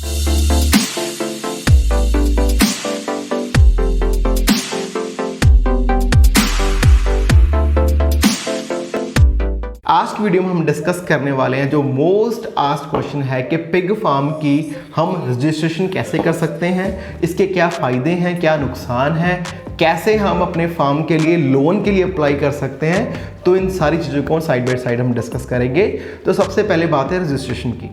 आज की वीडियो में हम डिस्कस करने वाले हैं जो मोस्ट आस्क्ड क्वेश्चन है कि पिग फार्म की हम रजिस्ट्रेशन कैसे कर सकते हैं, इसके क्या फ़ायदे हैं, क्या नुकसान है, कैसे हम अपने फार्म के लिए लोन के लिए अप्लाई कर सकते हैं। तो इन सारी चीज़ों को साइड बाय साइड हम डिस्कस करेंगे। तो सबसे पहले बात है रजिस्ट्रेशन की।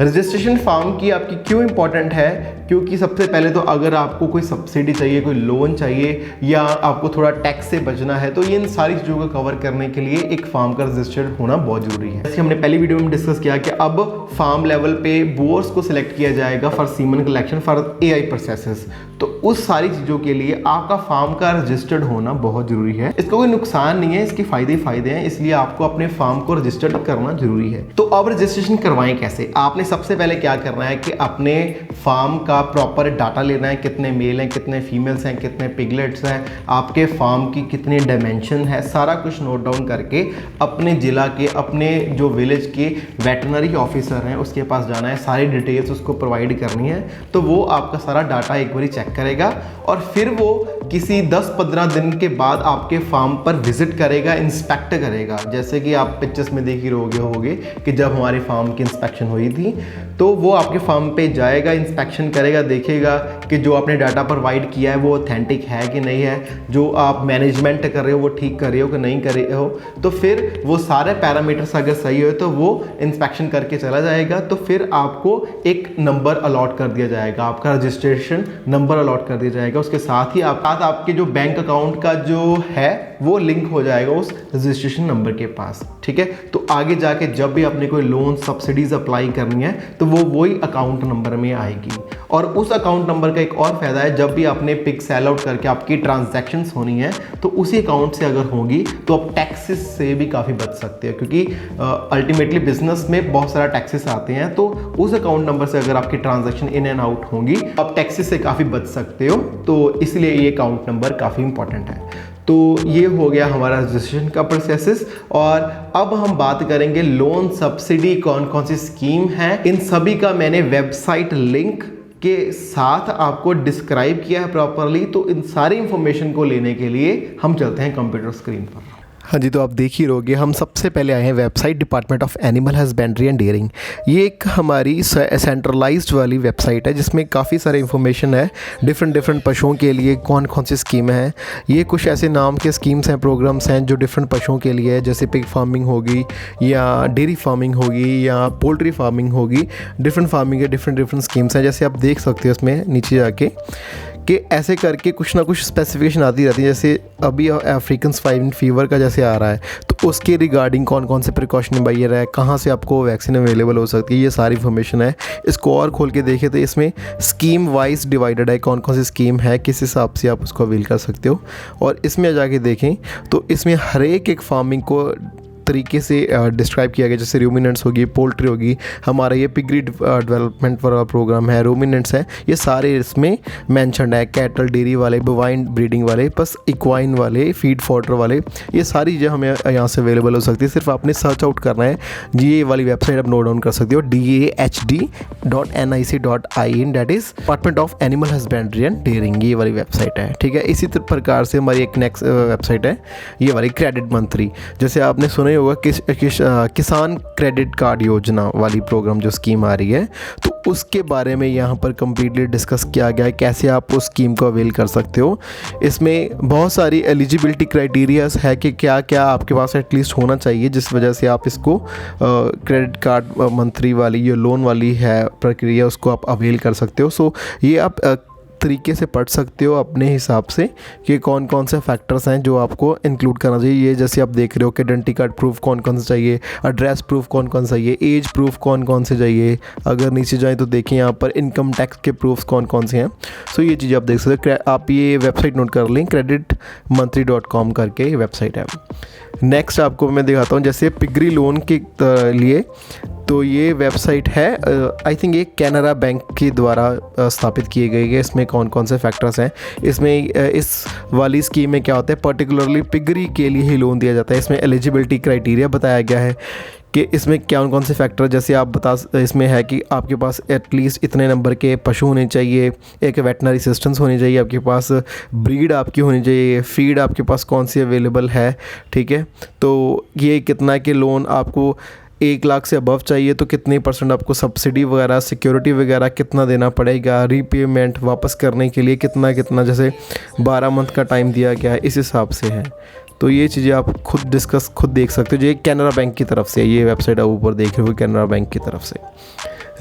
रजिस्ट्रेशन फार्म की आपकी क्यों इंपॉर्टेंट है? क्योंकि सबसे पहले तो अगर आपको कोई सब्सिडी चाहिए, कोई लोन चाहिए या आपको थोड़ा टैक्स से बचना है, तो ये इन सारी चीज़ों को कवर करने के लिए एक फार्म का रजिस्टर्ड होना बहुत ज़रूरी है। जैसे हमने पहली वीडियो में डिस्कस किया कि अब फार्म लेवल पे बोर्स को सिलेक्ट किया जाएगा for semen collection for AI processes. तो उस सारी चीज़ों के लिए आपका फार्म का रजिस्टर्ड होना बहुत ज़रूरी है। इसका कोई नुकसान नहीं है, इसके फायदे हैं, इसलिए आपको अपने फार्म को रजिस्टर्ड करना जरूरी है। तो अब रजिस्ट्रेशन करवाएं कैसे? आपने सबसे पहले क्या करना है कि अपने फार्म का प्रॉपर डाटा लेना है, कितने मेल हैं, कितने फीमेल्स हैं, कितने पिगलेट्स हैं, आपके फार्म की कितने डायमेंशन है, सारा कुछ नोट डाउन करके अपने ज़िला के, अपने जो विलेज के वेटरनरी ऑफिसर हैं उसके पास जाना है, सारी डिटेल्स उसको प्रोवाइड करनी है। तो वो आपका सारा डाटा एक बारी चेक करेगा और फिर वो किसी 10-15 दिन के बाद आपके फार्म पर विजिट करेगा, इंस्पेक्ट करेगा। जैसे कि आप पिक्चर्स में देख ही होगे कि जब हमारे फार्म की इंस्पेक्शन हुई थी, तो वो आपके फार्म पे जाएगा, इंस्पेक्शन करेगा, देखेगा कि जो आपने डाटा प्रोवाइड किया है वो ऑथेंटिक है कि नहीं है, जो आप मैनेजमेंट कर रहे हो वो ठीक कर रहे हो कि नहीं कर रहे हो। तो फिर वो सारे पैरामीटर्स अगर सही हो तो वो इंस्पेक्शन करके चला जाएगा। तो फिर आपको एक नंबर अलॉट कर दिया जाएगा, आपका रजिस्ट्रेशन नंबर अलॉट कर दिया जाएगा। उसके साथ ही आपके जो बैंक अकाउंट का जो है वो लिंक हो जाएगा उस रजिस्ट्रेशन नंबर के पास। ठीक है, तो आगे जाके जब भी अपने कोई लोन सब्सिडीज अप्लाई करनी है तो वो वही अकाउंट नंबर में आएगी। और उस अकाउंट नंबर का एक और फायदा है, जब भी आपने पिग सेल आउट करके आपकी ट्रांजैक्शंस होनी है तो उसी अकाउंट से अगर होगी तो आप टैक्सेस से भी काफ़ी बच सकते हो, क्योंकि अल्टीमेटली बिजनेस में बहुत सारा टैक्सेस आते हैं। तो उस अकाउंट नंबर से अगर आपकी ट्रांजैक्शन इन एंड आउट होंगी आप टैक्सेस से काफ़ी बच सकते हो। तो इसलिए ये अकाउंट नंबर काफ़ी इंपॉर्टेंट है। तो ये हो गया हमारा रजिस्ट्रेशन का प्रोसेस। और अब हम बात करेंगे लोन सब्सिडी कौन कौन सी स्कीम है। इन सभी का मैंने वेबसाइट लिंक के साथ आपको डिस्क्राइब किया है प्रॉपरली। तो इन सारी इंफॉर्मेशन को लेने के लिए हम चलते हैं कंप्यूटर स्क्रीन पर। हाँ जी, तो आप देख ही रहोगे हम सबसे पहले आए हैं website department of animal husbandry and dairying. ये एक हमारी सेंट्रलाइज्ड वाली वेबसाइट है जिसमें काफ़ी सारे इन्फॉर्मेशन है डिफरेंट पशुओं के लिए कौन कौन सी स्कीम है। ये कुछ ऐसे नाम के स्कीम्स हैं, प्रोग्राम्स हैं जो डिफरेंट पशुओं के लिए है, जैसे पिग फार्मिंग होगी या डेयरी फार्मिंग होगी या पोल्ट्री फार्मिंग होगी। डिफरेंट फार्मिंग के डिफरेंट स्कीम्स हैं, जैसे आप देख सकते हो इसमें नीचे जाके कि ऐसे करके कुछ ना कुछ स्पेसिफिकेशन आती रहती है। जैसे अभी अफ्रीकन स्वाइन फीवर का जैसे आ रहा है तो उसके रिगार्डिंग कौन कौन से प्रिकॉशन बायर है, कहाँ से आपको वैक्सीन अवेलेबल हो सकती है, ये सारी इन्फॉर्मेशन है। इसको और खोल के देखें तो इसमें स्कीम वाइज डिवाइडेड है, कौन कौन सी स्कीम है, किस हिसाब से आप उसको अवेल कर सकते हो। और इसमें जाके देखें तो इसमें हर एक फार्मिंग को तरीके से डिस्क्राइब किया गया। जैसे रूमिनेंट्स होगी, पोल्ट्री होगी, हमारा ये पिगरी डेवलपमेंट वाला प्रोग्राम है, रूमिनेंट्स है, ये सारे इसमें मेंशन्ड है। कैटल डेयरी वाले, बोवाइन ब्रीडिंग वाले, प्लस इक्वाइन वाले, फीड फॉटर वाले, ये सारी चीज़ें हमें यहाँ से अवेलेबल हो सकती है। सिर्फ आपने सर्च आउट करना है। ये वाली वेबसाइट आप नोट डाउन कर सकते हो, dahd.nic.in, that is department of animal husbandry and dairying, ये वाली वेबसाइट है। ठीक है, इसी प्रकार से हमारी एक नेक्स्ट वेबसाइट है ये वाली क्रेडिट मंथली। जैसे आपने सुना होगा किसान क्रेडिट कार्ड योजना वाली प्रोग्राम जो स्कीम आ रही है, तो उसके बारे में यहाँ पर कंप्लीटली डिस्कस किया गया है कैसे आप उस स्कीम को अवेल कर सकते हो। इसमें बहुत सारी एलिजिबिलिटी क्राइटेरियाज है कि क्या क्या आपके पास एटलीस्ट होना चाहिए, जिस वजह से आप इसको क्रेडिट कार्ड मंथली वाली ये लोन वाली है प्रक्रिया उसको आप अवेल कर सकते हो। सो ये आप तरीके से पढ़ सकते हो अपने हिसाब से कि कौन कौन से फैक्टर्स हैं जो आपको इंक्लूड करना चाहिए। ये जैसे आप देख रहे हो कि आइडेंटिटी कार्ड प्रूफ कौन कौन से चाहिए, एड्रेस प्रूफ कौन कौन से चाहिए, एज प्रूफ कौन कौन से चाहिए। अगर नीचे जाएँ तो देखिए यहाँ पर इनकम टैक्स के प्रूफ्स कौन कौन से हैं। सो ये चीज़ें आप देख सकते हो। आप ये वेबसाइट नोट कर लें, creditmonthly.com करके वेबसाइट है। नेक्स्ट आपको मैं दिखाता हूँ, जैसे पिगरी लोन के लिए तो ये वेबसाइट है, आई थिंक ये कैनरा बैंक के द्वारा स्थापित किए गए हैं। इसमें कौन कौन से फैक्टर्स हैं, इसमें इस वाली स्कीम में क्या होता है, पर्टिकुलरली पिगरी के लिए ही लोन दिया जाता है। इसमें एलिजिबिलिटी क्राइटेरिया बताया गया है कि इसमें कौन से फैक्टर, जैसे आप इसमें है कि आपके पास एटलीस्ट इतने नंबर के पशु होने चाहिए, एक वेटनरी असिस्टेंस होनी चाहिए, आपके पास ब्रीड आपकी होनी चाहिए, फीड आपके पास कौन सी अवेलेबल है, ठीक है। तो ये कितना कि लोन आपको 1 लाख से अबव चाहिए तो कितने % आपको सब्सिडी वगैरह, सिक्योरिटी वगैरह कितना देना पड़ेगा, रीपेमेंट वापस करने के लिए कितना जैसे 12 मंथ का टाइम दिया गया है, इस हिसाब से है। तो ये चीज़ें आप खुद देख सकते हो। ये कैनरा बैंक की तरफ से, ये वेबसाइट आप ऊपर देख रहे हो कैनरा बैंक की तरफ से।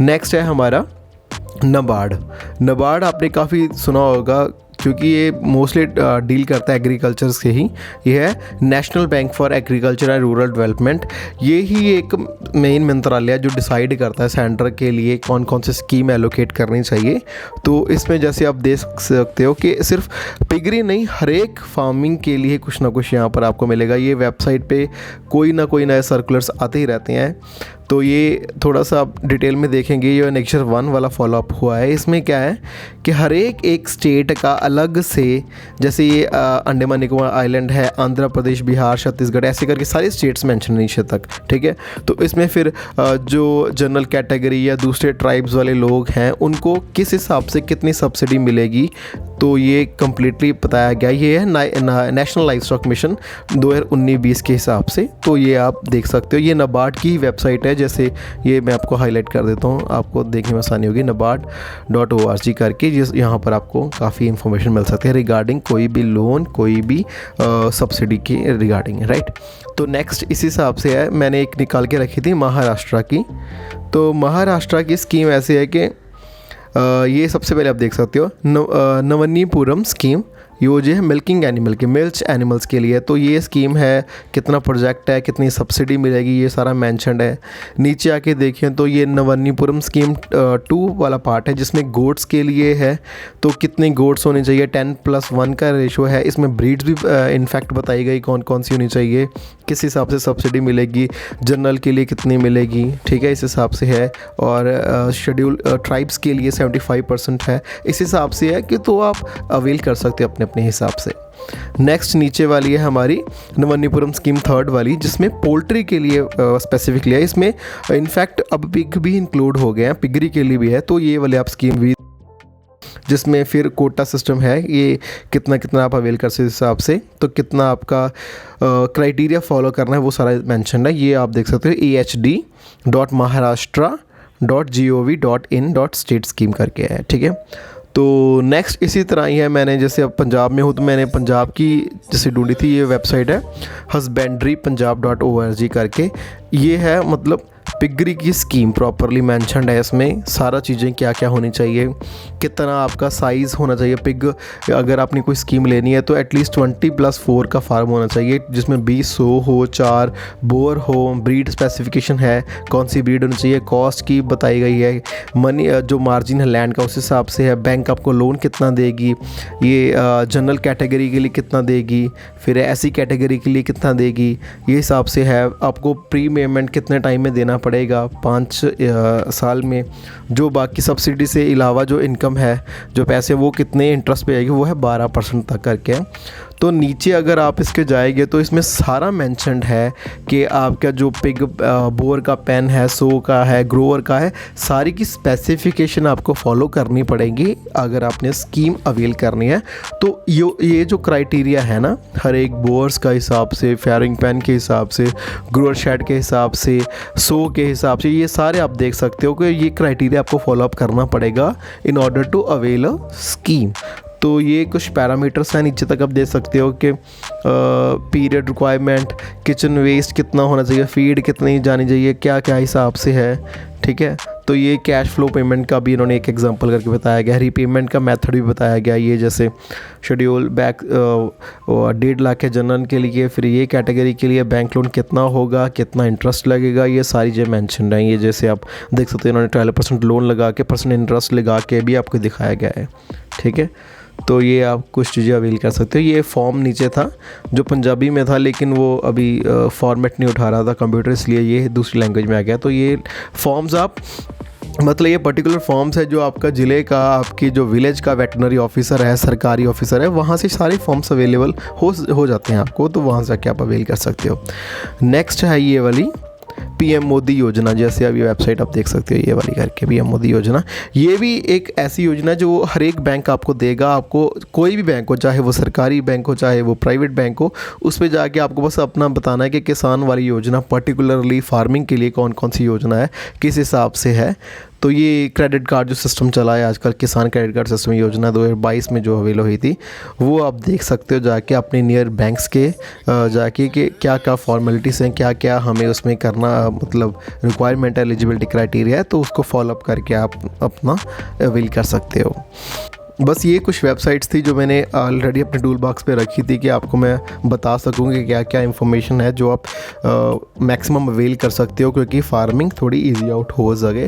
नेक्स्ट है हमारा नबार्ड आपने काफ़ी सुना होगा क्योंकि ये मोस्टली डील करता है एग्रीकल्चर से ही। ये है national bank for agriculture and rural development. ये ही एक मेन मंत्रालय है जो डिसाइड करता है सेंटर के लिए कौन कौन से स्कीम एलोकेट करनी चाहिए। तो इसमें जैसे आप देख सकते हो कि सिर्फ पिगरी नहीं, हर एक फार्मिंग के लिए कुछ ना कुछ यहाँ पर आपको मिलेगा। ये वेबसाइट पे कोई ना कोई नए सर्कुलर्स आते ही रहते हैं। तो ये थोड़ा सा आप डिटेल में देखेंगे। ये नेक्चर 1 वाला फॉलोअप हुआ है। इसमें क्या है कि हर एक स्टेट का अलग से, जैसे ये अंडमान निकोबार आइलैंड है, आंध्र प्रदेश, बिहार, छत्तीसगढ़, ऐसे करके सारे स्टेट्स मेंशन है नीचे तक, ठीक है। तो इसमें फिर जो जनरल कैटेगरी या दूसरे ट्राइब्स वाले लोग हैं उनको किस हिसाब से कितनी सब्सिडी मिलेगी, तो ये कम्प्लीटली बताया गया। ये है नेशनल लाइफ स्टॉक मिशन 2019-20 के हिसाब से। तो ये आप देख सकते हो। ये नाबार्ड की वेबसाइट है, जैसे ये मैं आपको हाईलाइट कर देता हूँ, आपको देखने में आसानी होगी। nabaard.org करके जिस यहाँ पर आपको काफ़ी इन्फॉर्मेशन मिल सकती है रिगार्डिंग कोई भी लोन, कोई भी सब्सिडी के रिगार्डिंग, राइट। तो नेक्स्ट इस हिसाब से है, मैंने एक निकाल के रखी थी महाराष्ट्र की। तो महाराष्ट्र की स्कीम ऐसे है कि ये सबसे पहले आप देख सकते हो नवनीपुरम स्कीम। ये जो है मिल्किंग एनिमल्स के लिए। तो ये स्कीम है, कितना प्रोजेक्ट है, कितनी सब्सिडी मिलेगी, ये सारा मेंशन्ड है। नीचे आके देखें तो ये नवनीपुरम स्कीम 2 वाला पार्ट है जिसमें गोट्स के लिए है। तो कितने गोट्स होने चाहिए, 10+1 का रेशो है। इसमें ब्रीड्स भी इनफैक्ट बताई गई कौन कौन सी होनी चाहिए, किस हिसाब से सब्सिडी मिलेगी, जनरल के लिए कितनी मिलेगी, ठीक है, इस हिसाब से है। और शेड्यूल ट्राइब्स के लिए 75% है, इस हिसाब से है कि तो आप अवेल कर सकते हो अपने हिसाब से। नेक्स्ट नीचे वाली है हमारी नवनीपुरम स्कीम 3rd वाली, जिसमें पोल्ट्री के लिए स्पेसिफिकली है। इसमें इनफैक्ट अब पिग भी इंक्लूड हो गए हैं, पिगरी के लिए भी है। तो ये वाले आप स्कीम भी, जिसमें फिर कोटा सिस्टम है, ये कितना आप अवेल कर सकते इस हिसाब से। तो कितना आपका क्राइटेरिया फॉलो करना है वो सारा मेंशन है। ये आप देख सकते हो ahd.maharashtra.gov.in.state स्कीम करके है, ठीक है। तो नेक्स्ट इसी तरह ही है, मैंने जैसे अब पंजाब में हूँ तो मैंने पंजाब की जैसे ढूंढी थी। ये वेबसाइट है husbandrypunjab.org करके। ये है मतलब पिगरी की स्कीम प्रॉपरली मेंशन्ड है। इसमें सारा चीज़ें क्या क्या होनी चाहिए, कितना आपका साइज़ होना चाहिए पिग। अगर आपने कोई स्कीम लेनी है तो एटलीस्ट 20+4 का फार्म होना चाहिए, जिसमें 20 हो, 4 बोर हो, ब्रीड स्पेसिफिकेशन है, कौन सी ब्रीड होनी चाहिए, कॉस्ट की बताई गई है, मनी जो मार्जिन है लैंड का उस हिसाब से है, बैंक आपको लोन कितना देगी, ये जनरल कैटेगरी के लिए कितना देगी, फिर ऐसी कैटेगरी के लिए कितना देगी, ये हिसाब से है। आपको प्री पेमेंट कितने टाइम में देना पड़ेगा, 5 साल में। जो बाकी सब्सिडी से अलावा जो इनकम है, जो पैसे, वो कितने इंटरेस्ट पे आएगी, वो है 12% तक करके। तो नीचे अगर आप इसके जाएंगे तो इसमें सारा मेंशन्ड है कि आपका जो पिग बोर का पेन है, सो का है, ग्रोअर का है, सारी की स्पेसिफिकेशन आपको फॉलो करनी पड़ेगी अगर आपने स्कीम अवेल करनी है। तो ये जो क्राइटेरिया है ना, हर एक बोर्स का हिसाब से, फेयरिंग पेन के हिसाब से, ग्रोअर शेड के हिसाब से, सो के हिसाब से, ये सारे आप देख सकते हो कि ये क्राइटेरिया आपको फॉलोअप करना पड़ेगा in order to avail a scheme. तो ये कुछ पैरामीटर्स हैं, नीचे तक आप देख सकते हो कि पीरियड रिक्वायरमेंट, किचन वेस्ट कितना होना चाहिए, फीड कितनी जानी चाहिए, क्या क्या हिसाब से है, ठीक है। तो ये कैश फ्लो पेमेंट का भी इन्होंने एक एग्जांपल करके बताया गया, रीपेमेंट का मेथड भी बताया गया। ये जैसे शेड्यूल बैक 1.5 लाख है जनरल के लिए, फिर ये कैटेगरी के लिए बैंक लोन कितना होगा, कितना इंटरेस्ट लगेगा, ये सारी चीज़ें मेंशन हैं। ये जैसे आप देख सकते हो इन्होंने 12% लोन लगा के, % इंटरेस्ट लगा के भी आपको दिखाया गया है, ठीक है। तो ये आप कुछ चीज़ें अवेल कर सकते हो। ये फॉर्म नीचे था जो पंजाबी में था, लेकिन वो अभी फॉर्मेट नहीं उठा रहा था कंप्यूटर, इसलिए ये दूसरी लैंग्वेज में आ गया। तो ये फॉर्म्स आप मतलब ये पर्टिकुलर फॉर्म्स है जो आपका ज़िले का, आपकी जो विलेज का वेटनरी ऑफिसर है, सरकारी ऑफिसर है, वहाँ से सारे फॉर्म्स अवेलेबल हो जाते हैं आपको। तो वहाँ से आके आप अवेल कर सकते हो। नेक्स्ट है ये वाली पीएम मोदी योजना, जैसे अभी वेबसाइट आप देख सकते हो ये वाली करके पीएम मोदी योजना, ये भी एक ऐसी योजना जो हर एक बैंक आपको देगा। आपको कोई भी बैंक हो, चाहे वो सरकारी बैंक हो चाहे वो प्राइवेट बैंक हो, उस पर जाके आपको बस अपना बताना है कि किसान वाली योजना पर्टिकुलरली फार्मिंग के लिए कौन कौन सी योजना है, किस हिसाब से है। तो ये क्रेडिट कार्ड जो सिस्टम चला है आजकल, किसान क्रेडिट कार्ड सिस्टम योजना 2022 में जो अवेल हुई थी, वो आप देख सकते हो जाके अपने नियर बैंक्स के जाके कि क्या क्या फॉर्मेलिटीज़ हैं, क्या क्या हमें उसमें करना, मतलब रिक्वायरमेंट एलिजिबिलिटी क्राइटेरिया है, तो उसको फॉलोअप करके आप अपना अवेल कर सकते हो। बस ये कुछ वेबसाइट्स थी जो मैंने ऑलरेडी अपने टूल बॉक्स पे रखी थी कि आपको मैं बता सकूँ कि क्या क्या इन्फॉर्मेशन है जो आप मैक्सिमम अवेल कर सकते हो, क्योंकि फार्मिंग थोड़ी इजी आउट हो सके।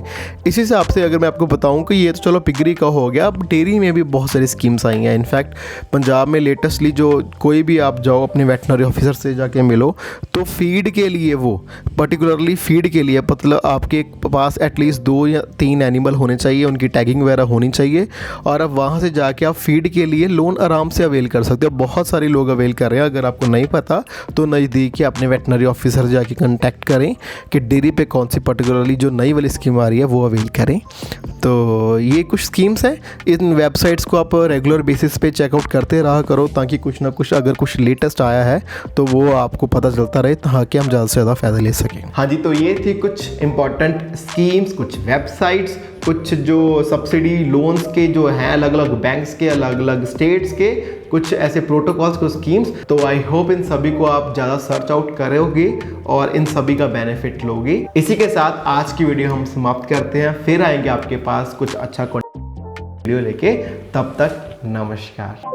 इसी हिसाब से अगर मैं आपको बताऊं कि ये तो चलो पिगरी का हो गया, अब डेयरी में भी बहुत सारी स्कीम्स आई हैं। इनफैक्ट पंजाब में लेटेस्टली जो कोई भी आप जाओ अपने वेटनरी ऑफिसर से जाके मिलो, तो फीड के लिए, वो पर्टिकुलरली फीड के लिए मतलब आपके पास एटलीस्ट 2 या 3 एनिमल होने चाहिए, उनकी टैगिंग वगैरह होनी चाहिए, और अब वहाँ से जाके आप फीड के लिए लोन आराम से अवेल कर सकते हो। बहुत सारे लोग अवेल कर रहे हैं। अगर आपको नहीं पता तो नज़दीकी अपने वेटनरी ऑफिसर जाके कांटेक्ट करें कि डेयरी पे कौन सी पर्टिकुलरली जो नई वाली स्कीम आ रही है वो अवेल करें। तो ये कुछ स्कीम्स हैं। इन वेबसाइट्स को आप रेगुलर बेसिस पे चेकआउट करते रहा करो, ताकि कुछ ना कुछ अगर कुछ लेटेस्ट आया है तो वो आपको पता चलता रहे, ताकि हम ज़्यादा से ज़्यादा फ़ायदा ले सकें। हाँ जी, तो ये थी कुछ इंपॉर्टेंट स्कीम्स, कुछ वेबसाइट्स, कुछ जो सब्सिडी लोन्स के जो हैं अलग अलग बैंक्स के, अलग अलग स्टेट्स के, कुछ ऐसे प्रोटोकॉल्स, कुछ स्कीम्स। तो आई होप इन सभी को आप ज़्यादा सर्च आउट करोगे और इन सभी का बेनिफिट लोगे। इसी के साथ आज की वीडियो हम समाप्त करते हैं, फिर आएंगे आपके पास कुछ अच्छा वीडियो लेके। तब तक नमस्कार।